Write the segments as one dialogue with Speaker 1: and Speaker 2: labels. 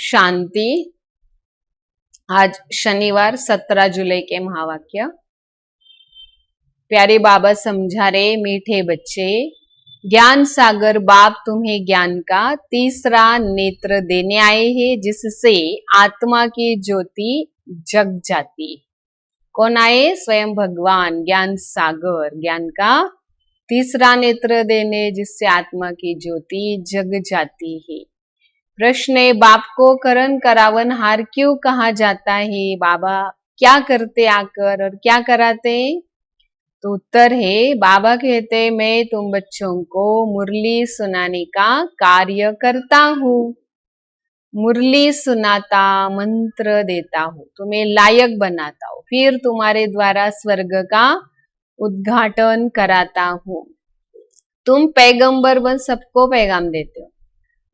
Speaker 1: शांति। आज शनिवार 17 जुलाई के महावाक्य। प्यारे बाबा समझा रहे, मीठे बच्चे, ज्ञान सागर बाप तुम्हें ज्ञान का तीसरा नेत्र देने आए हैं, जिससे आत्मा की ज्योति जग जाती। कौन आए? स्वयं भगवान ज्ञान सागर, ज्ञान का तीसरा नेत्र देने, जिससे आत्मा की ज्योति जग जाती है। प्रश्न है, बाप को करण करावन हार क्यों कहा जाता है? बाबा क्या करते आकर और क्या कराते? तो उत्तर है, बाबा कहते, मैं तुम बच्चों को मुरली सुनाने का कार्य करता हूँ। मुरली सुनाता, मंत्र देता हूँ, तुम्हें लायक बनाता हूँ, फिर तुम्हारे द्वारा स्वर्ग का उद्घाटन कराता हूँ। तुम पैगंबर बन सबको पैगाम देते हो,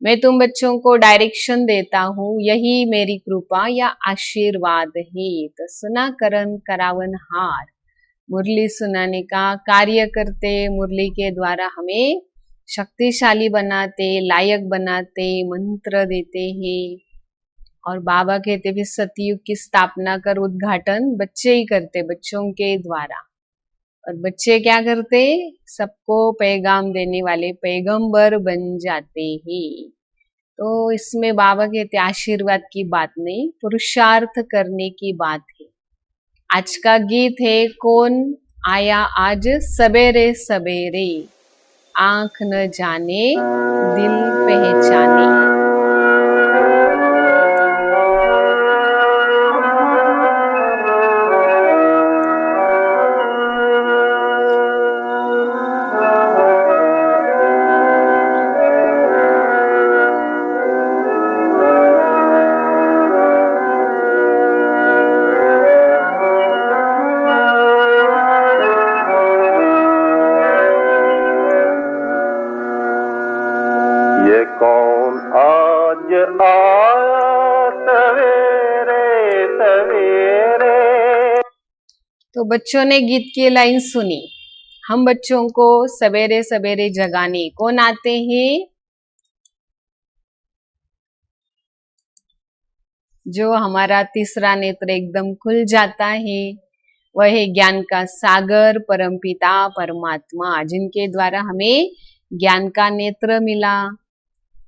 Speaker 1: मैं तुम बच्चों को डायरेक्शन देता हूँ, यही मेरी कृपा या आशीर्वाद है। तो सुना करण करावन हार, मुरली सुनाने का कार्य करते, मुरली के द्वारा हमें शक्तिशाली बनाते, लायक बनाते, मंत्र देते हैं। और बाबा कहते फिर सतयुग की स्थापना कर उद्घाटन बच्चे ही करते, बच्चों के द्वारा। और बच्चे क्या करते? सबको पैगाम देने वाले पैगंबर बन जाते हैं। तो इसमें बाबा कहते आशीर्वाद की बात नहीं, पुरुषार्थ करने की बात है। आज का गीत है, कौन आया आज सवेरे सवेरे, आंख न जाने दिल पहचाने।
Speaker 2: कौन आज आया सवेरे सवेरे।
Speaker 1: तो बच्चों ने गीत की लाइन सुनी। हम बच्चों को सवेरे सवेरे जगाने कौन आते हैं? जो हमारा तीसरा नेत्र एकदम खुल जाता है, वह है ज्ञान का सागर परमपिता परमात्मा, जिनके द्वारा हमें ज्ञान का नेत्र मिला।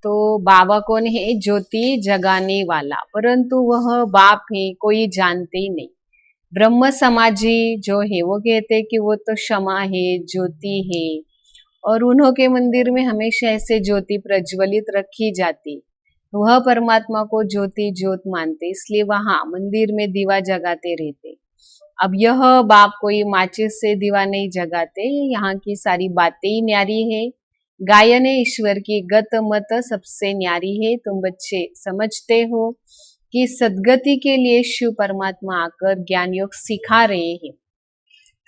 Speaker 1: तो बाबा कौन है? ज्योति जगाने वाला, परंतु वह बाप है कोई जानते ही नहीं। ब्रह्म समाजी जो है वो कहते कि वो तो क्षमा है, ज्योति है, और उन्हों के मंदिर में हमेशा ऐसे ज्योति प्रज्वलित रखी जाती। वह परमात्मा को ज्योति ज्योत मानते, इसलिए वहां मंदिर में दीवा जगाते रहते। अब यह बाप कोई माचिस से दीवा नहीं जगाते, यहाँ की सारी बातें ही न्यारी है। गायन ईश्वर की गत मत सबसे न्यारी है। तुम बच्चे समझते हो कि सदगति के लिए शिव परमात्मा आकर ज्ञान योग सिखा रहे हैं।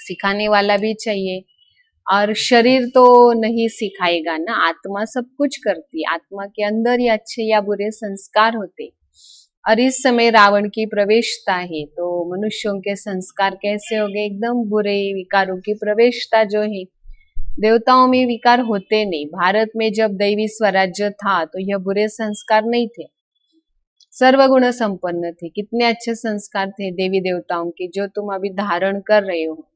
Speaker 1: सिखाने वाला भी चाहिए, और शरीर तो नहीं सिखाएगा ना, आत्मा सब कुछ करती। आत्मा के अंदर ही अच्छे या बुरे संस्कार होते। और इस समय रावण की प्रवेशता है, तो मनुष्यों के संस्कार कैसे हो गए? एकदम बुरे विकारों की प्रवेशता जो है। देवताओं में विकार होते नहीं। भारत में जब दैवी स्वराज्य था तो यह बुरे संस्कार नहीं थे, सर्वगुण संपन्न थे। कितने अच्छे संस्कार थे देवी देवताओं के, जो तुम अभी धारण कर रहे हो।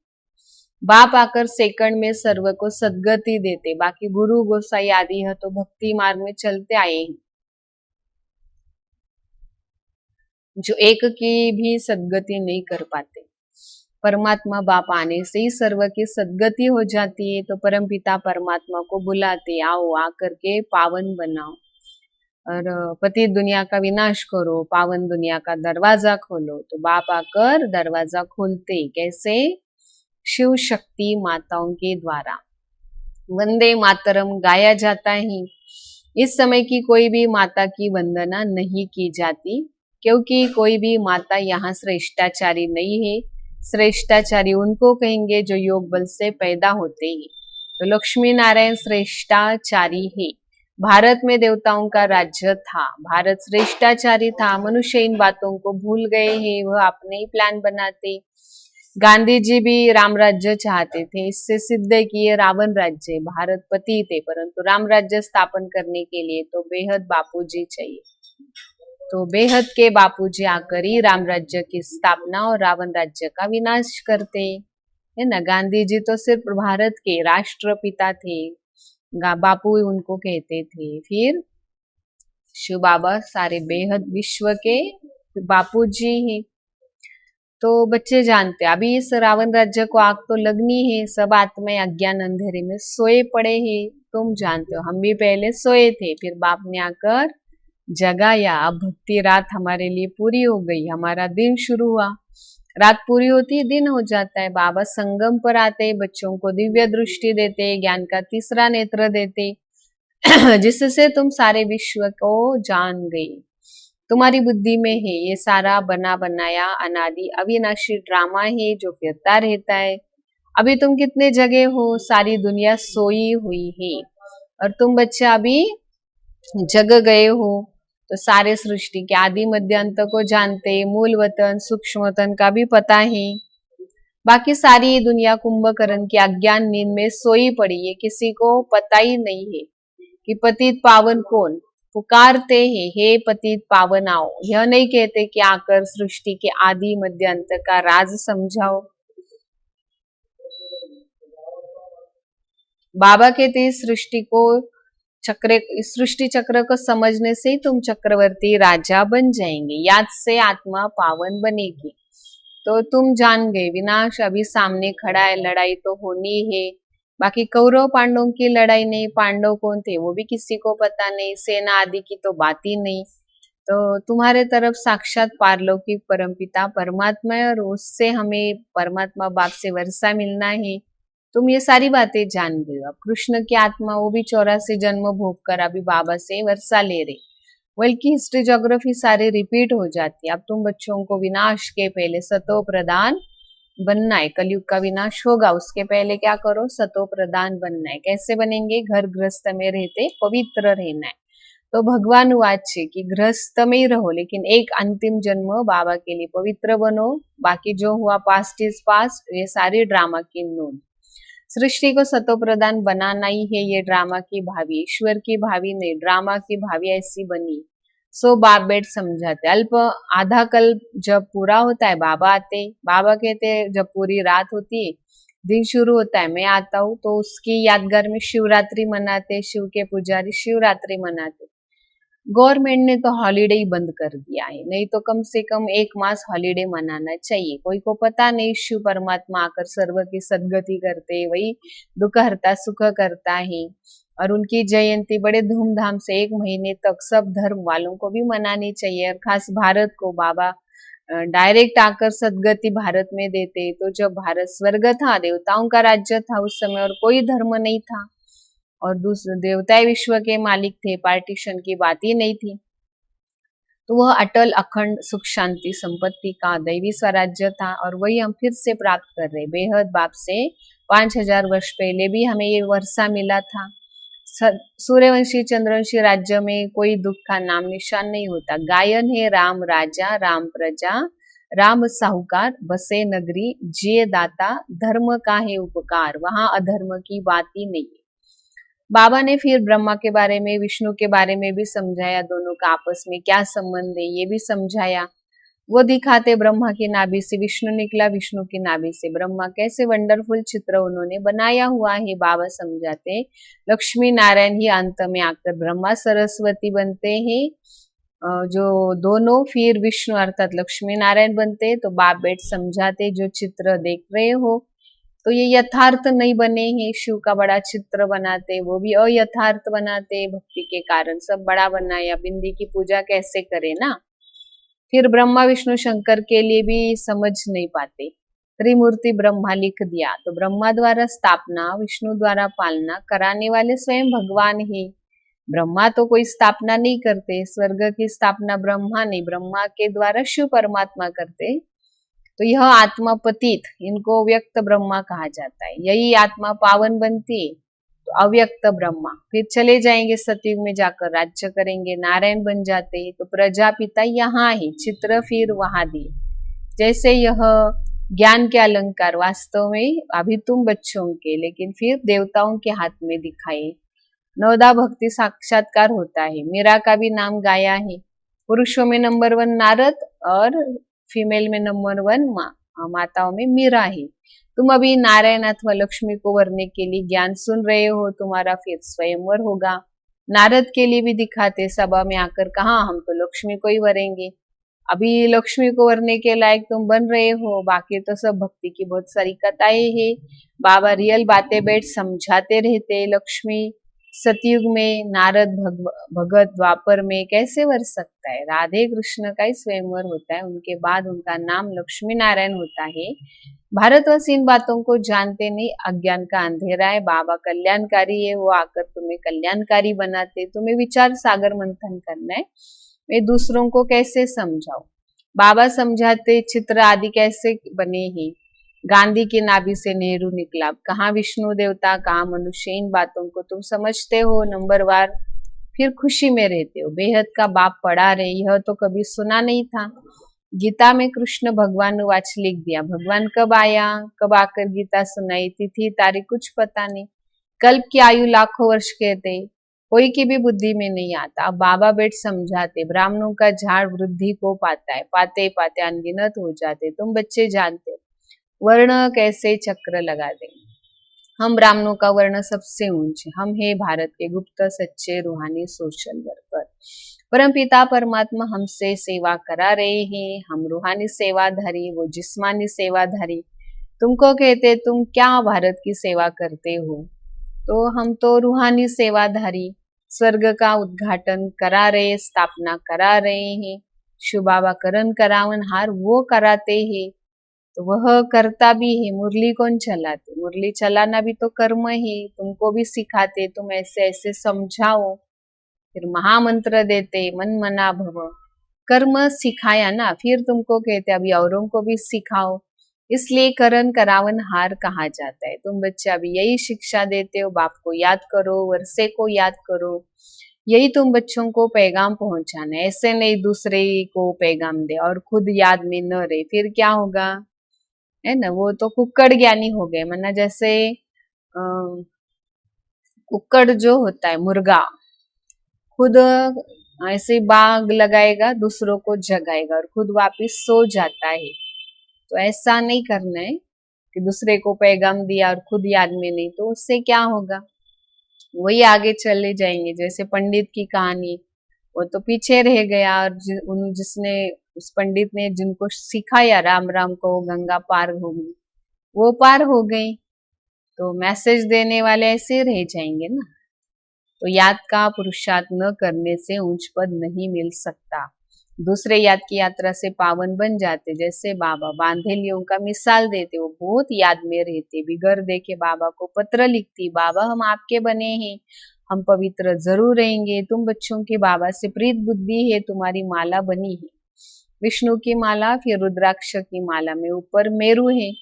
Speaker 1: बाप आकर सेकंड में सर्व को सद्गति देते। बाकी गुरु गोसाई आदि है तो भक्ति मार्ग में चलते आए हैं, जो एक की भी सद्गति नहीं कर पाते। परमात्मा बाप आने से ही सर्व की सद्गति हो जाती है। तो परमपिता परमात्मा को बुलाते, आओ आकर के पावन बनाओ और पतित दुनिया का विनाश करो, पावन दुनिया का दरवाजा खोलो। तो बाप आकर दरवाजा खोलते। कैसे? शिव शक्ति माताओं के द्वारा। वंदे मातरम गाया जाता है। इस समय की कोई भी माता की वंदना नहीं की जाती, क्योंकि कोई भी माता यहाँ श्रेष्ठाचारी नहीं है। श्रेष्ठाचारी उनको कहेंगे जो योग बल से पैदा होते हैं। तो लक्ष्मी नारायण श्रेष्ठाचारी है। भारत में देवताओं का राज्य था, भारत श्रेष्ठाचारी था। मनुष्य इन बातों को भूल गए हैं, वह अपने ही प्लान बनाते। गांधी जी भी राम राज्य चाहते थे, इससे सिद्ध है कि ये रावण राज्य, भारत पति थे, परंतु राम राज्य स्थापन करने के लिए तो बेहद बापूजी चाहिए। तो बेहद के बापूजी आकर ही राम राज्य की स्थापना और रावण राज्य का विनाश करते, है ना। गांधी जी तो सिर्फ भारत के राष्ट्रपिता थे, बापू उनको कहते थे। फिर शिव बाबा सारे बेहद विश्व के बापू जी हैं। तो बच्चे जानते अभी इस रावण राज्य को आग तो लगनी है, सब आत्माएं अज्ञान अंधेरे में सोए पड़े हैं। तुम जानते हो हम भी पहले सोए थे, फिर बाप ने आकर जगाया। अब भक्ति रात हमारे लिए पूरी हो गई, हमारा दिन शुरू हुआ। रात पूरी होती है, दिन हो जाता है। बाबा संगम पर आते, बच्चों को दिव्य दृष्टि देते, ज्ञान का तीसरा नेत्र देते जिससे तुम सारे विश्व को जान गई। तुम्हारी बुद्धि में है ये सारा बना बनाया अनादि अविनाशी ड्रामा है जो फिरता रहता है। अभी तुम कितने जगह हो, सारी दुनिया सोई हुई है और तुम बच्चे अभी जग गए हो। तो सारे सृष्टि के आदि मध्य अंत को जानते, मूल वतन सूक्ष्म वतन का भी पता है। बाकी सारी दुनिया कुंभकर्ण की अज्ञान नींद में सोई पड़ी है, किसी को पता ही नहीं है कि पतित पावन कौन। पुकारते हैं हे पतित पावन आओ, यह नहीं कहते कि आकर सृष्टि के आदि मध्य अंत का राज समझाओ। बाबा कहते सृष्टि को सृष्टि चक्र को समझने से ही तुम चक्रवर्ती राजा बन जाएंगे, याद से आत्मा पावन बनेगी। तो तुम जान गए विनाश अभी सामने खड़ा है, लड़ाई तो होनी है। बाकी कौरव पांडवों की लड़ाई नहीं, पांडव कौन थे वो भी किसी को पता नहीं, सेना आदि की तो बात ही नहीं। तो तुम्हारे तरफ साक्षात पारलौकिक परमपिता परमात्मा है और उससे हमें परमात्मा बाप से वर्षा मिलना है। तुम ये सारी बातें जान गए। अब कृष्ण की आत्मा वो भी 84 जन्म भोग कर अभी बाबा से वर्षा ले रही, बल्कि हिस्ट्री ज्योग्राफी सारे रिपीट हो जाती है। अब तुम बच्चों को विनाश के पहले सतो प्रधान बनना है। कलयुग का विनाश होगा, उसके पहले क्या करो, सतो प्रधान बनना है। कैसे बनेंगे, घर गृहस्थ में रहते पवित्र रहना है। तो भगवान वाच्य कि गृहस्थ में ही रहो, लेकिन एक अंतिम जन्म बाबा के लिए पवित्र बनो। बाकी जो हुआ पास्ट इज पास्ट, ये सारी ड्रामा की नोट। सृष्टि को सतो प्रधान बनाना ही है ये ड्रामा की भावी, ईश्वर की भावी नहीं, ड्रामा की भावी ऐसी बनी। सो बाप बेट समझाते, अल्प आधा कल्प जब पूरा होता है बाबा आते। बाबा कहते जब पूरी रात होती है, दिन शुरू होता है, मैं आता हूँ। तो उसकी यादगार में शिवरात्रि मनाते, शिव के पुजारी शिवरात्रि मनाते। गवर्नमेंट ने तो हॉलीडे ही बंद कर दिया है, नहीं तो कम से कम 1 मास हॉलीडे मनाना चाहिए। कोई को पता नहीं शिव परमात्मा आकर सर्व की सदगति करते, वही दुख हरता सुख करता है। और उनकी जयंती बड़े धूमधाम से 1 महीने तक सब धर्म वालों को भी मनानी चाहिए। और खास भारत को बाबा डायरेक्ट आकर सदगति भारत में देते। तो जब भारत स्वर्ग था, देवताओं का राज्य था उस समय, और कोई धर्म नहीं था, और दूसरे देवताएं विश्व के मालिक थे, पार्टीशन की बात ही नहीं थी। तो वह अटल अखंड सुख शांति संपत्ति का दैवी स्वराज्य था, और वही हम फिर से प्राप्त कर रहे। बेहद बाप से 5000 वर्ष पहले भी हमें ये वर्षा मिला था। सूर्यवंशी चंद्रवंशी राज्य में कोई दुख का नाम निशान नहीं होता। गायन है राम राजा राम प्रजा, राम साहूकार बसे नगरी, जिये दाता धर्म का है उपकार, वहां अधर्म की बात ही नहीं है। बाबा ने फिर ब्रह्मा के बारे में, विष्णु के बारे में भी समझाया, दोनों का आपस में क्या संबंध है ये भी समझाया। वो दिखाते ब्रह्मा की नाभि से विष्णु निकला, विष्णु की नाभि से ब्रह्मा, कैसे वंडरफुल चित्र उन्होंने बनाया हुआ है। बाबा समझाते लक्ष्मी नारायण ही अंत में आकर ब्रह्मा सरस्वती बनते हैं, जो दोनों फिर विष्णु अर्थात लक्ष्मी नारायण बनते। तो बाप बेट समझाते जो चित्र देख रहे हो तो ये यथार्थ नहीं बने हैं। शिव का बड़ा चित्र बनाते, वो भी अयथार्थ बनाते, भक्ति के कारण सब बड़ा बनाया। बिंदी की पूजा कैसे करे ना। फिर ब्रह्मा विष्णु शंकर के लिए भी समझ नहीं पाते, त्रिमूर्ति ब्रह्मा लिख दिया। तो ब्रह्मा द्वारा स्थापना, विष्णु द्वारा पालना कराने वाले स्वयं भगवान ही। ब्रह्मा तो कोई स्थापना नहीं करते, स्वर्ग की स्थापना ब्रह्मा नहीं, ब्रह्मा के द्वारा शिव परमात्मा करते। तो यह आत्मा पतित, इनको व्यक्त ब्रह्मा कहा जाता है। यही आत्मा पावन बनती है तो अव्यक्त ब्रह्मा। फिर चले जाएंगे सतयुग में, जाकर राज्य करेंगे, नारायण बन जाते हैं। तो प्रजापिता यहाँ है, चित्र फिर वहां दिए। जैसे यह ज्ञान के अलंकार वास्तव में अभी तुम बच्चों के, लेकिन फिर देवताओं के हाथ में दिखाए। नवदा भक्ति साक्षात्कार होता है, मीरा का भी नाम गाया है। पुरुषों में नंबर 1 नारद और फीमेल में नंबर 1 माताओं में मीरा है। तुम अभी नारायण अथवा लक्ष्मी को वरने के लिए ज्ञान सुन रहे हो, तुम्हारा फिर स्वयंवर होगा। नारद के लिए भी दिखाते सभा में आकर, कहा हम तो लक्ष्मी को ही वरेंगे। अभी लक्ष्मी को वरने के लायक तुम बन रहे हो, बाकी तो सब भक्ति की बहुत सारी कथाएं हैं। बाबा रियल बातें बैठ समझाते रहते। लक्ष्मी सतयुग में, नारद भगत द्वापर में कैसे वर सकता है? राधे कृष्ण का ही स्वयंवर होता है, उनके बाद उनका नाम लक्ष्मी नारायण होता है। भारतवासी इन बातों को जानते नहीं, अज्ञान का अंधेरा है। बाबा कल्याणकारी है, वो आकर तुम्हें कल्याणकारी बनाते। तुम्हें विचार सागर मंथन करना है, मैं दूसरों को कैसे समझाऊं। बाबा समझाते चित्र आदि कैसे बने हैं। गांधी की नाभि से नेहरू निकला, कहाँ विष्णु देवता कहाँ मनुष्य, इन बातों को तुम समझते हो नंबरवार, फिर खुशी में रहते हो। बेहद का बाप पढ़ा रहे, यह तो कभी सुना नहीं था। गीता में कृष्ण भगवान ने वाच लिख दिया, भगवान कब आया, कब आकर गीता सुनाई, तिथि तारीख कुछ पता नहीं। कल्प की आयु लाखों वर्ष कहते, कोई की भी बुद्धि में नहीं आता। अब बाबा बैठ समझाते, ब्राह्मणों का झाड़ वृद्धि को पाता है, पाते पाते अनगिनत हो जाते। तुम बच्चे जानते वर्ण कैसे चक्र लगा देंगे। हम ब्राह्मणों का वर्ण सबसे ऊंचे, हम है भारत के गुप्त सच्चे रूहानी सोशल वर्कर। परम पिता परमात्मा हमसे सेवा करा रहे हैं, हम रूहानी सेवाधारी, वो जिस्मानी सेवाधारी। तुमको कहते तुम क्या भारत की सेवा करते हो, तो हम तो रूहानी सेवाधारी, स्वर्ग का उद्घाटन करा रहे, स्थापना करा रहे हैं। शुभावा करण करावन हार वो कराते हैं, तो वह करता भी है। मुरली कौन चलाते, मुरली चलाना भी तो कर्म है, तुमको भी सिखाते, तुम ऐसे ऐसे समझाओ। फिर महामंत्र देते, मन मना भव, कर्म सिखाया ना, फिर तुमको कहते अभी औरों को भी सिखाओ, इसलिए करण करावन हार कहा जाता है। तुम बच्चे अभी यही शिक्षा देते हो, बाप को याद करो, वर्षे को याद करो, यही तुम बच्चों को पैगाम पहुंचाना है। ऐसे नहीं दूसरे को पैगाम दे और खुद याद में न रहे, फिर क्या होगा, है ना। वो तो कुक्कड़ ज्ञानी हो गए, मना जैसे कुक्कड़ जो होता है मुर्गा, खुद ऐसे बाग लगाएगा, दूसरों को जगाएगा और खुद वापिस सो जाता है। तो ऐसा नहीं करना है कि दूसरे को पैगाम दिया और खुद याद में नहीं, तो उससे क्या होगा, वही आगे चले जाएंगे। जैसे पंडित की कहानी, वो तो पीछे रह गया और जिसने उस पंडित ने जिनको सिखाया राम राम को, गंगा पार होगी, वो पार हो गई। तो मैसेज देने वाले ऐसे रह जाएंगे ना। तो याद का पुरुषार्थ न करने से ऊंच पद नहीं मिल सकता, दूसरे याद की यात्रा से पावन बन जाते। जैसे बाबा बांधेलियों का मिसाल देते, वो बहुत याद में रहते, बिगर देखे बाबा को पत्र लिखती, बाबा हम आपके बने हैं, हम पवित्र जरूर रहेंगे। तुम बच्चों की बाबा से प्रीत बुद्धि है, तुम्हारी माला बनी है, विष्णु की माला, फिर रुद्राक्ष की माला में ऊपर मेरू है।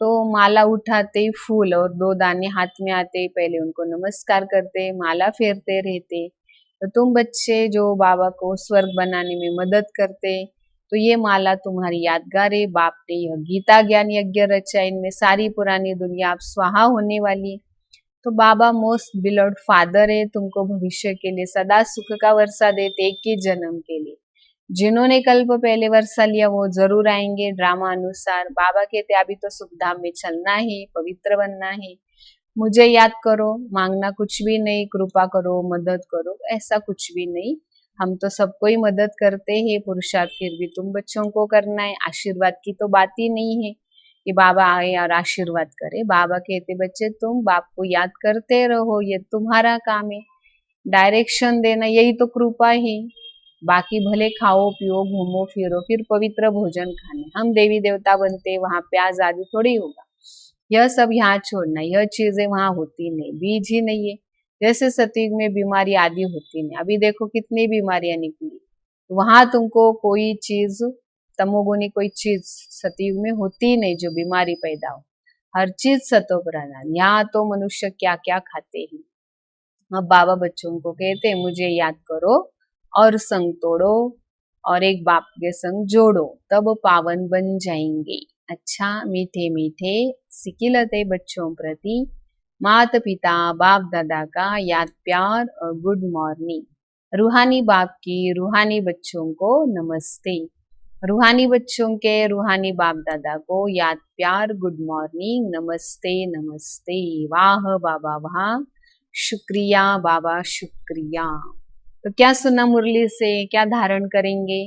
Speaker 1: तो माला उठाते ही फूल और 2 दाने हाथ में आते, पहले उनको नमस्कार करते, माला फेरते रहते। तो तुम बच्चे जो बाबा को स्वर्ग बनाने में मदद करते, तो ये माला तुम्हारी यादगार है। बाप ने यह गीता ज्ञान यज्ञ रचा, इनमें सारी पुरानी दुनिया अब स्वाहा होने वाली। तो बाबा मोस्ट बिलव्ड फादर है, तुमको भविष्य के लिए सदा सुख का वर्षा देते, एक ही जन्म के लिए। जिन्होंने कल्प पहले वर्षा लिया वो जरूर आएंगे ड्रामा अनुसार। बाबा कहते अभी तो सुखधाम में चलना है, पवित्र बनना है, मुझे याद करो, मांगना कुछ भी नहीं, कृपा करो, मदद करो, ऐसा कुछ भी नहीं। हम तो सबको ही मदद करते हैं, पुरुषार्थ फिर भी तुम बच्चों को करना है। आशीर्वाद की तो बात ही नहीं है कि बाबा आए और आशीर्वाद करे। बाबा कहते बच्चे तुम बाप को याद करते रहो, ये तुम्हारा काम है, डायरेक्शन देना, यही तो कृपा है। बाकी भले खाओ पियो घूमो फिरो, फिर पवित्र भोजन खाने, हम देवी देवता बनते, वहां प्याज आदि थोड़ी होगा, यह सब यहाँ छोड़ना, यह चीजें वहां होती नहीं, बीज ही नहीं है। जैसे सतयुग में बीमारी आदि होती नहीं, अभी देखो कितनी बीमारियां निकली, वहां तुमको कोई चीज तमोगुनी कोई चीज सतयुग में होती नहीं जो बीमारी पैदा हो, हर चीज सतो प्रधान। यहाँ तो मनुष्य क्या क्या खाते हैं। अब बाबा बच्चों को कहते हैं मुझे याद करो और संग तोड़ो और एक बाप के संग जोड़ो, तब पावन बन जाएंगे। अच्छा मीठे मीठे सिकिलते बच्चों प्रति माता पिता बाप दादा का याद प्यार और गुड मॉर्निंग। रूहानी बाप की रूहानी बच्चों को नमस्ते। रूहानी बच्चों के रूहानी बाप दादा को याद प्यार गुड मॉर्निंग, नमस्ते नमस्ते, वाह बाबा वाह, शुक्रिया बाबा शुक्रिया। तो क्या सुना मुरली से, क्या धारण करेंगे?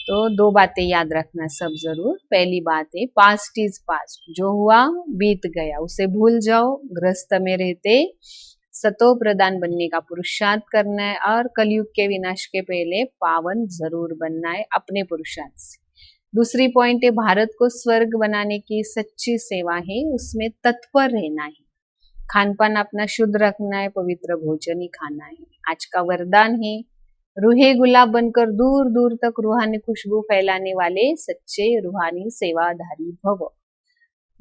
Speaker 1: तो 2 बातें याद रखना सब जरूर। पहली बात है पास्ट इज पास्ट, जो हुआ बीत गया उसे भूल जाओ। गृहस्थ में रहते सतो प्रदान बनने का पुरुषार्थ करना है और कलयुग के विनाश के पहले पावन जरूर बनना है अपने पुरुषार्थ से। दूसरी पॉइंट है भारत को स्वर्ग बनाने की सच्ची सेवा है, उसमें तत्पर रहना है। खान पान अपना शुद्ध रखना है, पवित्र भोजन ही खाना है। आज का वरदान है रूहे गुलाब बनकर दूर दूर तक रूहानी खुशबू फैलाने वाले सच्चे रूहानी सेवाधारी भव।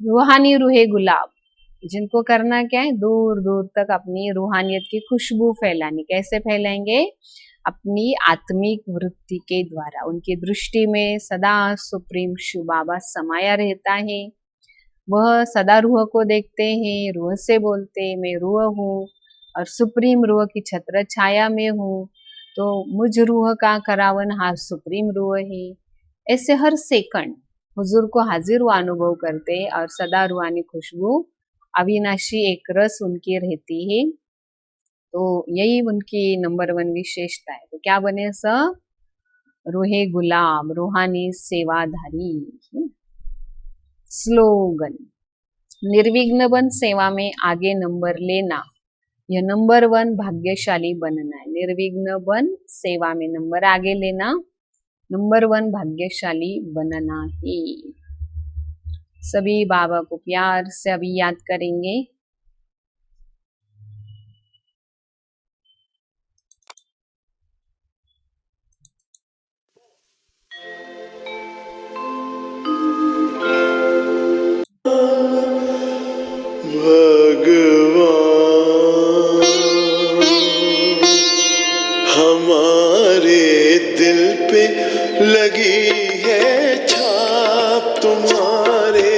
Speaker 1: रूहानी रूहे गुलाब जिनको करना क्या है, दूर दूर तक अपनी रूहानियत की खुशबू फैलानी। कैसे फैलाएंगे? अपनी आत्मिक वृत्ति के द्वारा। उनकी दृष्टि में सदा सुप्रीम शिव बाबा समाया रहता है। वह सदा रूह को देखते हैं, रूह से बोलते मैं रूह हूँ और सुप्रीम रूह की छत्र छाया में हूँ, तो मुझ रूह का करावन हा सुप्रीम रूह है। ऐसे हर सेकंड हुजूर को हाजिर व अनुभव करते और सदा रूहानी खुशबू अविनाशी एक रस उनकी रहती है। तो यही उनकी नंबर 1 विशेषता है। तो क्या बने सब? रूहे गुलाब, रूहानी सेवाधारी। स्लोगन, निर्विघ्न बन सेवा में आगे नंबर लेना, यह नंबर 1 भाग्यशाली बनना है। निर्विघ्न बन सेवा में नंबर आगे लेना, नंबर 1 भाग्यशाली बनना है। सभी बाबा को प्यार से अभी याद करेंगे।
Speaker 3: हमारे दिल पे लगी है छाप तुम्हारे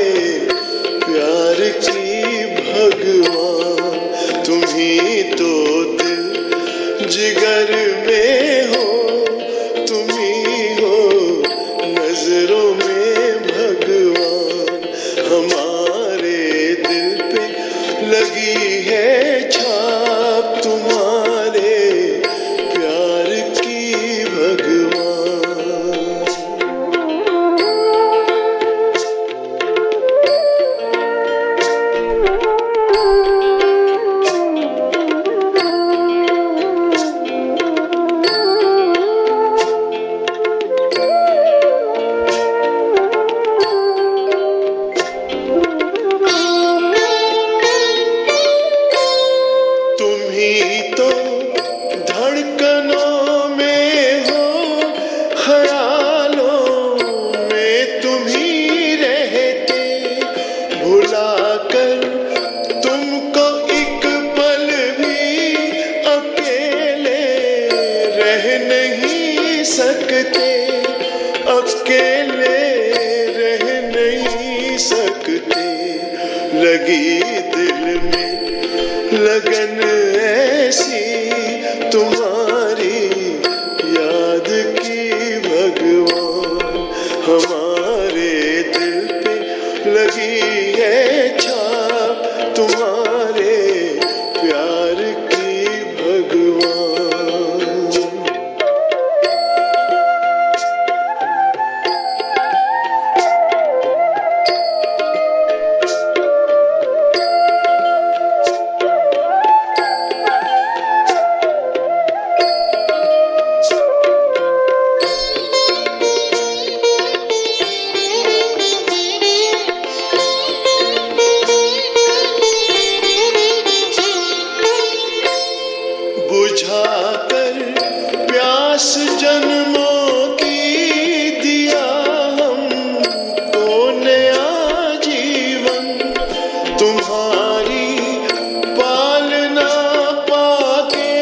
Speaker 3: प्यार की भगवान। तुम ही तो दिल जिगर में हो, तुम ही हो नजरों में भगवान। हमारे दिल पे लगी है छाप तुम्हारे प्यार की भगवान। तुम ही तो धड़कनों में हो, ख्यालों में तुम ही रहते। भुलाकर तुमको एक पल भी अकेले रह नहीं सकते, अकेले रह नहीं सकते। लगी दिल में लगन ऐसी तुम्हारी याद की भगवान। हमारे दिल पे लगी है छाप तुम्हारे प्यार की भगवान। बुझाकर प्यास जन्मों की दिया हमको नया जीवन। तुम्हारी पालना पाके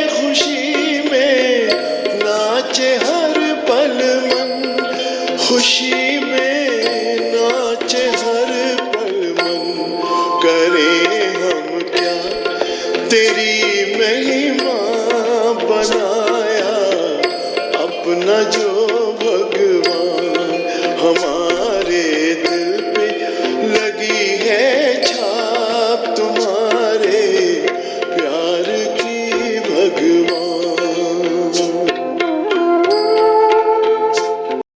Speaker 3: खुशी में नाचे हर पल मन, खुशी में